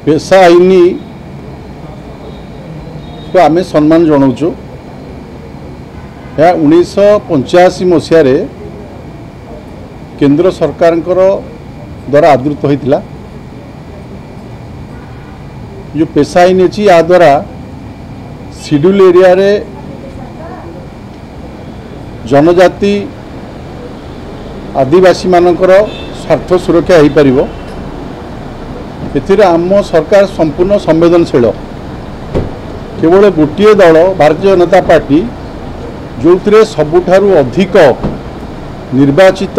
पेशा आईन को आम सम्मान जनाऊँ। यह 1985 मसीह केंद्र सरकार द्वारा आदृत होता। जो पेशा आईन अच्छी या द्वारा शेड्यूल एरिया रे जनजाति आदिवासी मानकर स्वार्थ सुरक्षा हो पार। आम सरकार संपूर्ण संवेदनशील। केवल गोटे दल भारतीय जनता पार्टी जो सबुठारु अधिक निर्वाचित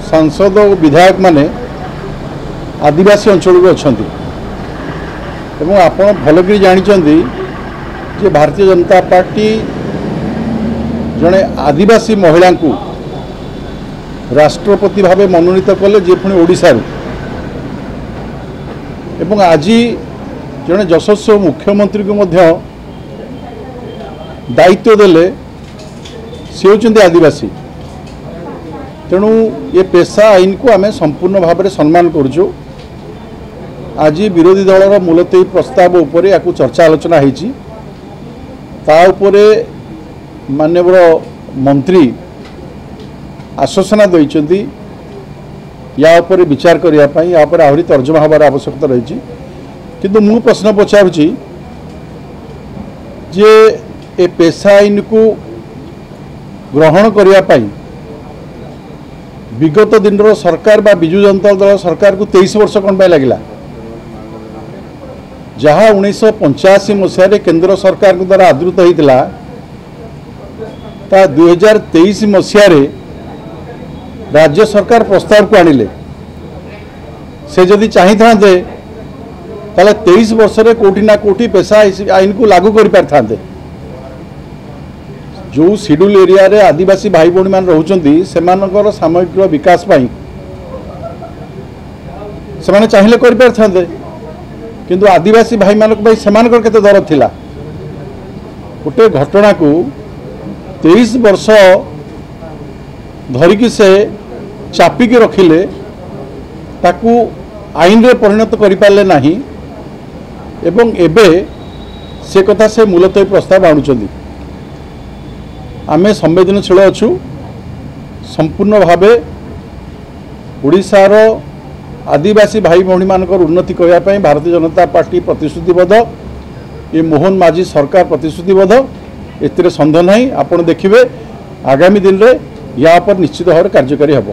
सांसद और विधायक माने आदिवासी अंचल को अच्छा। आपण भलकि जानी जे भारतीय जनता पार्टी जड़े आदिवासी महिला को राष्ट्रपति भाव मनोनीत कले जे पुणी ओडिशा एवं आज जड़े यशस्वी मुख्यमंत्री को दायित्व देले सी होचंदी आदिवासी। तेणु ये पेशा आईन को आम संपूर्ण भाव में सम्मान करुचु। आज विरोधी दलर मुलतवी प्रस्ताव उपर या चर्चा आलोचना होती। माननीय मंत्री आश्वासना देइछंती या उपर विचार करने या आहरी तर्जमा हबार आवश्यकता रही। किंतु मु प्रश्न पचारुची जे ए पेशा आईन को ग्रहण करने विगत दिन सरकार बा बिजु जनता दल सरकार को 23 वर्ष कौन लगिला। जहाँ 1985 मसीह केंद्र सरकार द्वारा आदृत होता 2023 मसीह राज्य सरकार प्रस्ताव को आनिले। से जदि चाही था 23 वर्ष रे कोटी ना कोटी पेशा आईन को लागू कर पारथांते। जो शेड्यूल एरिया रे आदिवासी भाई भौणी मान रहउचंती सेमानकर सामूहिक विकास पाई सेमाने चाहिए कर पारथांते। किंतु आदिवासी भाई मानक भाई सेमानकर केते दरद थिला। गोटे घटना को 23 वर्ष धरिकी से चापिकी रखिले ताकू आईन रे परिणत करि पारले नाही एवं एबे से कथा से मुलतवी प्रस्ताव आणुचंदी। आमे संवेदनशील अच्छु। संपूर्ण भावे ओडिशार आदिवासी भाई भौणी मानकर उन्नति करने भारतीय जनता पार्टी प्रतिश्रुतिबद्ध। ये मोहन माझी सरकार प्रतिश्रुतिबद्ध। एतिर संदेह नहीं। आपण देखिए आगामी दिन में या पर निश्चित भाव कार्यकारी हेब।